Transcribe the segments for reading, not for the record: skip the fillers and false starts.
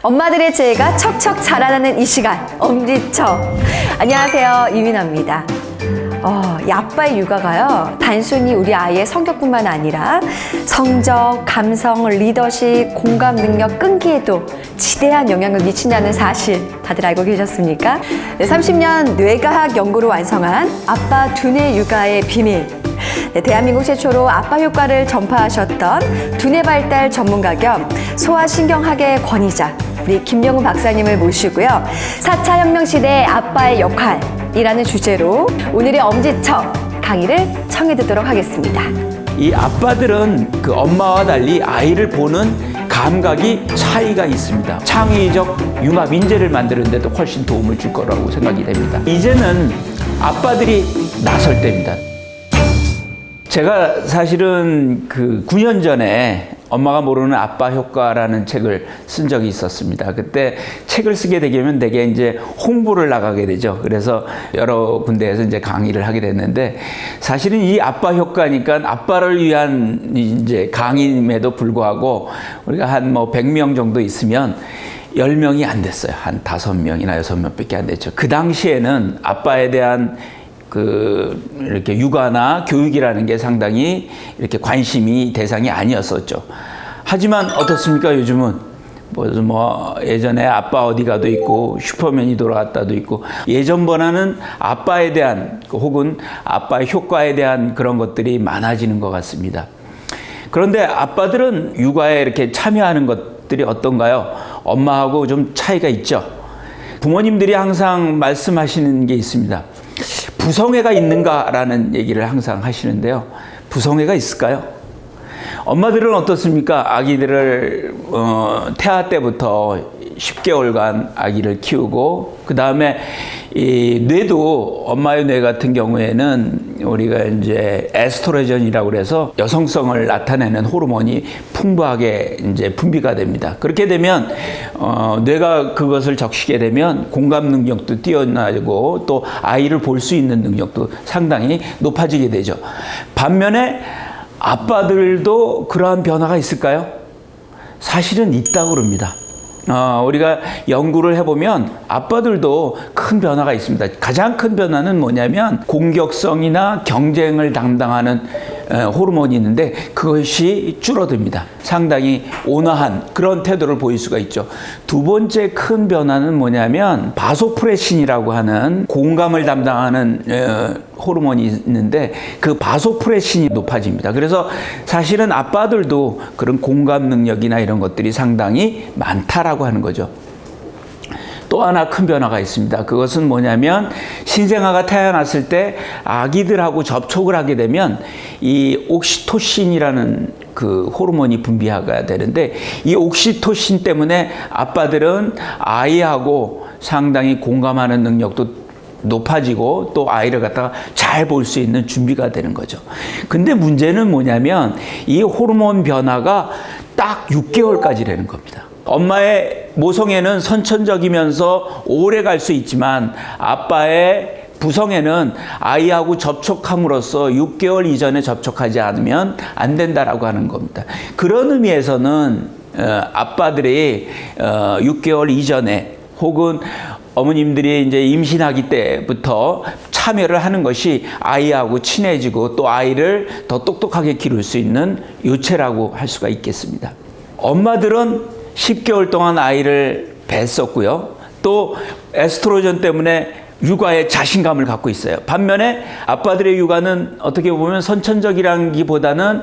엄마들의 지혜가 척척 자라나는 이 시간, 엄지척. 안녕하세요, 이민아입니다. 이 아빠의 육아가요, 단순히 우리 아이의 성격뿐만 아니라 성적, 감성, 리더십, 공감 능력, 끈기에도 지대한 영향을 미친다는 사실 다들 알고 계셨습니까? 30년 뇌과학 연구로 완성한 아빠 두뇌 육아의 비밀. 대한민국 최초로 아빠 효과를 전파하셨던 두뇌 발달 전문가 겸 소아신경학의 권위자 우리 김영우 박사님을 모시고요. 4차 혁명 시대 아빠의 역할이라는 주제로 오늘의 엄지척 강의를 청해 듣도록 하겠습니다. 이 아빠들은 그 엄마와 달리 아이를 보는 감각이 차이가 있습니다. 창의적 융합 인재를 만드는 데도 훨씬 도움을 줄 거라고 생각이 됩니다. 이제는 아빠들이 나설 때입니다. 제가 사실은 그 9년 전에 엄마가 모르는 아빠 효과라는 책을 쓴 적이 있었습니다. 그때 책을 쓰게 되면 되게 이제 홍보를 나가게 되죠. 그래서 여러 군데에서 이제 강의를 하게 됐는데, 사실은 이 아빠 효과니까 아빠를 위한 이제 강의임에도 불구하고 우리가 한 100명 정도 있으면 10명이 안 됐어요. 한 5명이나 6명밖에 안 됐죠. 그 당시에는 아빠에 대한 이렇게 육아나 교육이라는 게 상당히 이렇게 관심이 대상이 아니었었죠. 하지만 어떻습니까? 요즘은 예전에 아빠 어디 가도 있고 슈퍼맨이 돌아왔다도 있고, 예전보다는 아빠에 대한 혹은 아빠의 효과에 대한 그런 것들이 많아지는 것 같습니다. 그런데 아빠들은 육아에 이렇게 참여하는 것들이 어떤가요? 엄마하고 좀 차이가 있죠. 부모님들이 항상 말씀하시는 게 있습니다. 부성애가 있는가라는 얘기를 항상 하시는데요. 부성애가 있을까요? 엄마들은 어떻습니까? 아기들을 태아 때부터 10개월간 아기를 키우고, 그 다음에 이 뇌도, 엄마의 뇌 같은 경우에는 우리가 이제 에스트로겐이라고 그래서 여성성을 나타내는 호르몬이 풍부하게 이제 분비가 됩니다. 그렇게 되면 뇌가 그것을 적시게 되면 공감 능력도 뛰어나고 또 아이를 볼 수 있는 능력도 상당히 높아지게 되죠. 반면에 아빠들도 그러한 변화가 있을까요? 사실은 있다고 그럽니다. 우리가 연구를 해보면 아빠들도 큰 변화가 있습니다. 가장 큰 변화는 뭐냐면 공격성이나 경쟁을 담당하는 호르몬이 있는데 그것이 줄어듭니다. 상당히 온화한 그런 태도를 보일 수가 있죠. 두 번째 큰 변화는 뭐냐면 바소프레신이라고 하는 공감을 담당하는 호르몬이 있는데 그 바소프레신이 높아집니다. 그래서 사실은 아빠들도 그런 공감 능력이나 이런 것들이 상당히 많다라고 하는 거죠. 또 하나 큰 변화가 있습니다. 그것은 뭐냐면 신생아가 태어났을 때 아기들하고 접촉을 하게 되면 이 옥시토신이라는 그 호르몬이 분비하게 되는데, 이 옥시토신 때문에 아빠들은 아이하고 상당히 공감하는 능력도 높아지고 또 아이를 갖다가 잘 볼 수 있는 준비가 되는 거죠. 근데 문제는 뭐냐면 이 호르몬 변화가 딱 6개월까지라는 겁니다. 엄마의 모성애는 선천적이면서 오래 갈 수 있지만 아빠의 부성애는 아이하고 접촉함으로써 6개월 이전에 접촉하지 않으면 안 된다라고 하는 겁니다. 그런 의미에서는 아빠들이 6개월 이전에 혹은 어머님들이 이제 임신하기 때부터 참여를 하는 것이 아이하고 친해지고 또 아이를 더 똑똑하게 기를 수 있는 요체라고 할 수가 있겠습니다. 엄마들은 10개월 동안 아이를 뵀었고요. 또 에스트로겐 때문에 육아에 자신감을 갖고 있어요. 반면에 아빠들의 육아는 어떻게 보면 선천적이라기보다는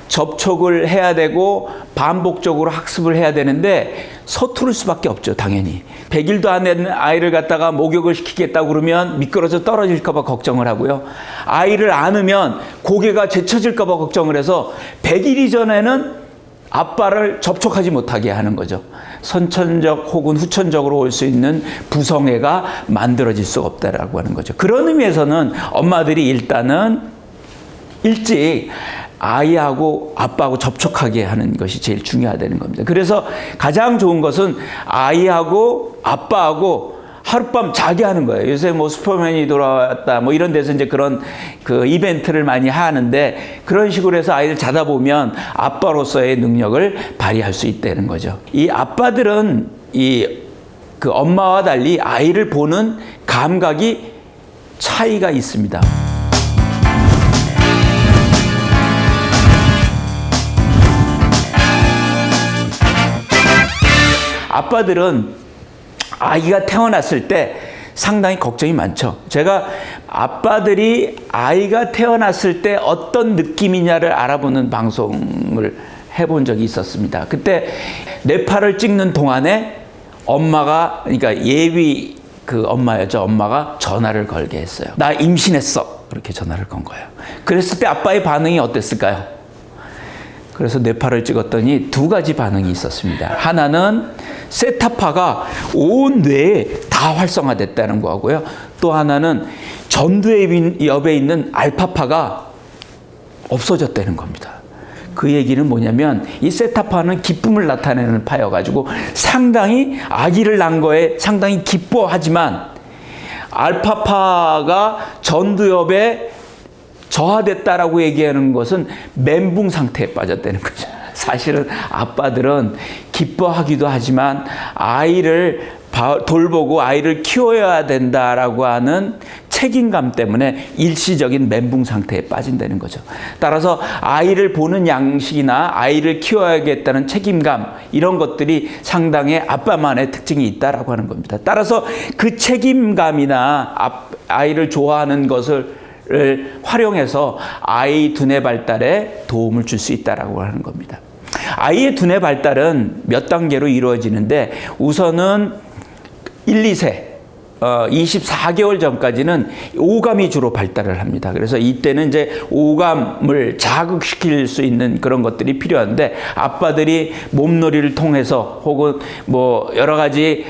접촉을 해야 되고 반복적으로 학습을 해야 되는데 서투를 수밖에 없죠, 당연히. 100일도 안 된 아이를 갖다가 목욕을 시키겠다고 그러면 미끄러져 떨어질까 봐 걱정을 하고요. 아이를 안으면 고개가 제쳐질까 봐 걱정을 해서 100일 이전에는 아빠를 접촉하지 못하게 하는 거죠. 선천적 혹은 후천적으로 올 수 있는 부성애가 만들어질 수가 없다라고 하는 거죠. 그런 의미에서는 엄마들이 일단은 일찍 아이하고 아빠하고 접촉하게 하는 것이 제일 중요하다는 겁니다. 그래서 가장 좋은 것은 아이하고 아빠하고 하룻밤 자게 하는 거예요. 요새 슈퍼맨이 돌아왔다 이런 데서 이제 그런 그 이벤트를 많이 하는데, 그런 식으로 해서 아이를 자다 보면 아빠로서의 능력을 발휘할 수 있다는 거죠. 이 아빠들은 그 엄마와 달리 아이를 보는 감각이 차이가 있습니다. 아빠들은 아이가 태어났을 때 상당히 걱정이 많죠. 제가 아빠들이 아이가 태어났을 때 어떤 느낌이냐를 알아보는 방송을 해본 적이 있었습니다. 그때 뇌파를 찍는 동안에 엄마가, 그러니까 예비 그 엄마였죠. 엄마가 전화를 걸게 했어요. 나 임신했어. 그렇게 전화를 건 거예요. 그랬을 때 아빠의 반응이 어땠을까요? 그래서 뇌파를 찍었더니 두 가지 반응이 있었습니다. 하나는 세타파가 온 뇌에 다 활성화됐다는 거고요. 또 하나는 전두엽에 있는 알파파가 없어졌다는 겁니다. 그 얘기는 뭐냐면 이 세타파는 기쁨을 나타내는 파여가지고 상당히 아기를 낳은 거에 상당히 기뻐하지만 알파파가 전두엽에 저하됐다라고 얘기하는 것은 멘붕 상태에 빠졌다는 거죠. 사실은 아빠들은 기뻐하기도 하지만 아이를 돌보고 아이를 키워야 된다라고 하는 책임감 때문에 일시적인 멘붕 상태에 빠진다는 거죠. 따라서 아이를 보는 양식이나 아이를 키워야겠다는 책임감, 이런 것들이 상당히 아빠만의 특징이 있다라고 하는 겁니다. 따라서 그 책임감이나 아이를 좋아하는 것을 활용해서 아이 두뇌 발달에 도움을 줄 수 있다라고 하는 겁니다. 아이의 두뇌 발달은 몇 단계로 이루어지는데 우선은 1, 2세 24개월 전까지는 오감이 주로 발달을 합니다. 그래서 이때는 이제 오감을 자극시킬 수 있는 그런 것들이 필요한데 아빠들이 몸놀이를 통해서 혹은 뭐 여러 가지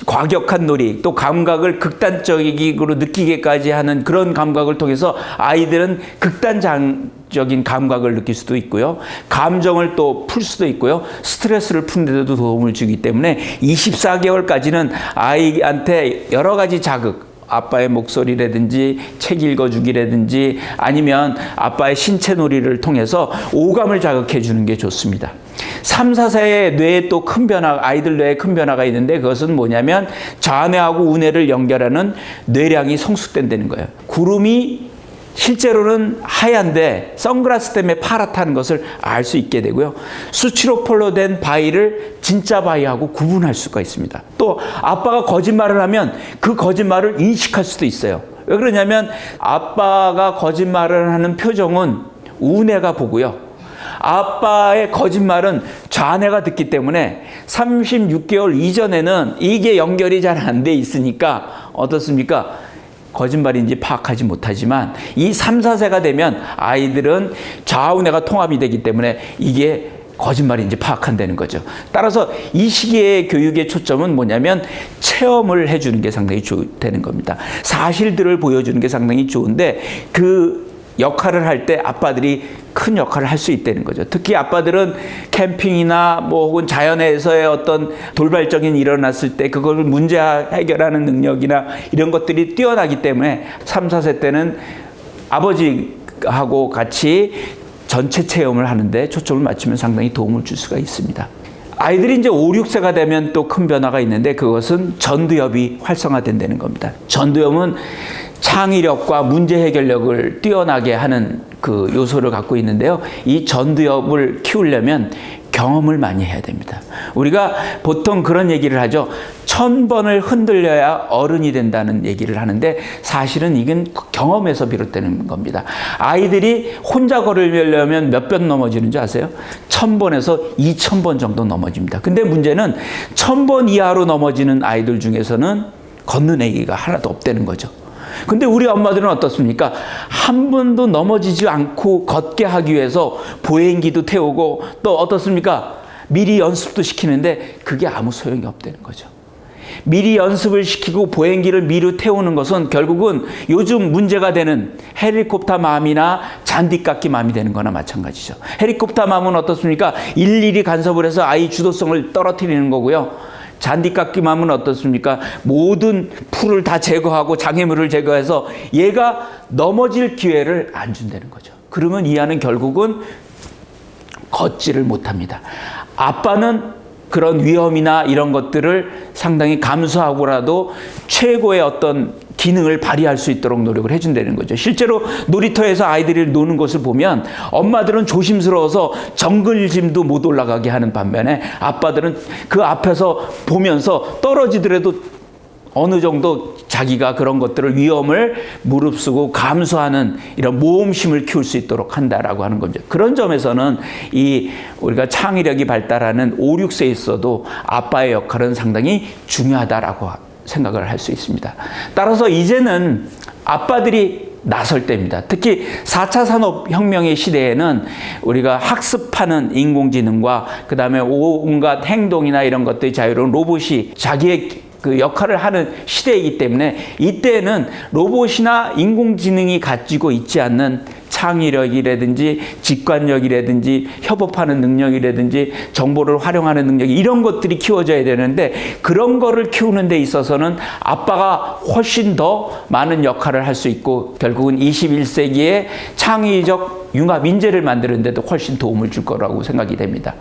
과격한 놀이, 또 감각을 극단적으로 느끼게까지 하는 그런 감각을 통해서 아이들은 극단적인 감각을 느낄 수도 있고요. 감정을 또 풀 수도 있고요. 스트레스를 푸는 데도 도움을 주기 때문에 24개월까지는 아이한테 여러 가지 자극, 아빠의 목소리라든지 책 읽어주기라든지 아니면 아빠의 신체 놀이를 통해서 오감을 자극해 주는 게 좋습니다. 3, 4세의 뇌에 또 큰 변화, 아이들 뇌에 큰 변화가 있는데 그것은 뭐냐면 좌뇌하고 우뇌를 연결하는 뇌량이 성숙된다는 거예요. 구름이 실제로는 하얀데 선글라스 때문에 파랗다는 것을 알 수 있게 되고요. 수치로폴로 된 바위를 진짜 바위하고 구분할 수가 있습니다. 또 아빠가 거짓말을 하면 그 거짓말을 인식할 수도 있어요. 왜 그러냐면 아빠가 거짓말을 하는 표정은 우뇌가 보고요. 아빠의 거짓말은 좌뇌가 듣기 때문에 36개월 이전에는 이게 연결이 잘 안 돼 있으니까 어떻습니까? 거짓말인지 파악하지 못하지만 이 3, 4세가 되면 아이들은 좌우뇌가 통합이 되기 때문에 이게 거짓말인지 파악한다는 거죠. 따라서 이 시기의 교육의 초점은 뭐냐면 체험을 해주는 게 상당히 되는 겁니다. 사실들을 보여주는 게 상당히 좋은데 그 역할을 할 때 아빠들이 큰 역할을 할 수 있다는 거죠. 특히 아빠들은 캠핑이나 뭐 혹은 자연에서의 어떤 돌발적인 일이 일어났을 때 그걸 문제 해결하는 능력이나 이런 것들이 뛰어나기 때문에 3, 4세 때는 아버지하고 같이 전체 체험을 하는데 초점을 맞추면 상당히 도움을 줄 수가 있습니다. 아이들이 이제 5, 6세가 되면 또 큰 변화가 있는데 그것은 전두엽이 활성화된다는 겁니다. 전두엽은 창의력과 문제 해결력을 뛰어나게 하는 그 요소를 갖고 있는데요. 이 전두엽을 키우려면 경험을 많이 해야 됩니다. 우리가 보통 그런 얘기를 하죠. 1000번을 흔들려야 어른이 된다는 얘기를 하는데 사실은 이건 경험에서 비롯되는 겁니다. 아이들이 혼자 걸으려면 몇 번 넘어지는 줄 아세요? 1000번에서 2000번 정도 넘어집니다. 근데 문제는 1000번 이하로 넘어지는 아이들 중에서는 걷는 애기가 하나도 없다는 거죠. 근데 우리 엄마들은 어떻습니까? 한 번도 넘어지지 않고 걷게 하기 위해서 보행기도 태우고 또 어떻습니까? 미리 연습도 시키는데 그게 아무 소용이 없다는 거죠. 미리 연습을 시키고 보행기를 미리 태우는 것은 결국은 요즘 문제가 되는 헬리콥터 맘이나 잔디깎기 맘이 되는 거나 마찬가지죠. 헬리콥터 맘은 어떻습니까? 일일이 간섭을 해서 아이 주도성을 떨어뜨리는 거고요. 잔디깎기 맘은 어떻습니까? 모든 풀을 다 제거하고 장애물을 제거해서 얘가 넘어질 기회를 안 준다는 거죠. 그러면 이 아이는 결국은 걷지를 못합니다. 아빠는 그런 위험이나 이런 것들을 상당히 감수하고라도 최고의 어떤 기능을 발휘할 수 있도록 노력을 해준다는 거죠. 실제로 놀이터에서 아이들이 노는 것을 보면 엄마들은 조심스러워서 정글짐도 못 올라가게 하는 반면에 아빠들은 그 앞에서 보면서 떨어지더라도 어느 정도 자기가 그런 것들을 위험을 무릅쓰고 감수하는 이런 모험심을 키울 수 있도록 한다라고 하는 거죠. 그런 점에서는 이 우리가 창의력이 발달하는 5, 6세에 있어도 아빠의 역할은 상당히 중요하다라고 생각을 할 수 있습니다. 따라서 이제는 아빠들이 나설 때입니다. 특히 4차 산업혁명의 시대에는 우리가 학습하는 인공지능과 그 다음에 온갖 행동이나 이런 것들이 자유로운 로봇이 자기의 그 역할을 하는 시대이기 때문에 이때는 로봇이나 인공지능이 가지고 있지 않는 창의력이라든지 직관력이라든지 협업하는 능력이라든지 정보를 활용하는 능력 이런 것들이 키워져야 되는데 그런 거를 키우는 데 있어서는 아빠가 훨씬 더 많은 역할을 할 수 있고 결국은 21세기의 창의적 융합 인재를 만드는 데도 훨씬 도움을 줄 거라고 생각이 됩니다.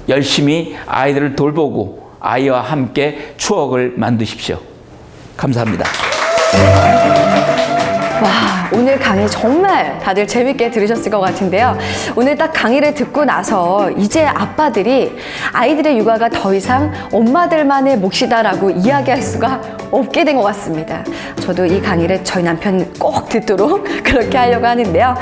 열심히 아이들을 돌보고 아이와 함께 추억을 만드십시오. 감사합니다. 와, 오늘 강의 정말 다들 재밌게 들으셨을 것 같은데요. 오늘 딱 강의를 듣고 나서 이제 아빠들이 아이들의 육아가 더 이상 엄마들만의 몫이다라고 이야기할 수가 없게 된 것 같습니다. 저도 이 강의를 저희 남편 꼭 듣도록 그렇게 하려고 하는데요.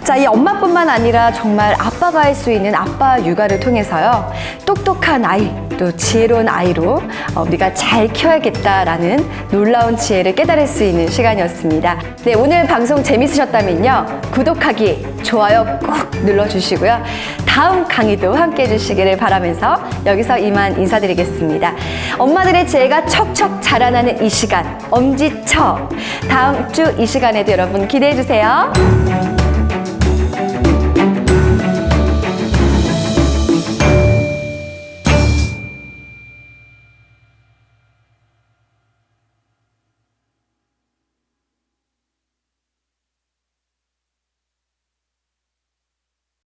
자, 이 엄마뿐만 아니라 정말 아빠가 할 수 있는 아빠 육아를 통해서요. 똑똑한 아이, 또 지혜로운 아이로 우리가 잘 키워야겠다라는 놀라운 지혜를 깨달을 수 있는 시간이었습니다. 네, 오늘 방송 재밌으셨다면요. 구독하기, 좋아요 꼭 눌러주시고요. 다음 강의도 함께 해주시기를 바라면서 여기서 이만 인사드리겠습니다. 엄마들의 지혜가 척척 자라나는 이 시간, 엄지척. 다음 주 이 시간에도 여러분 기대해주세요.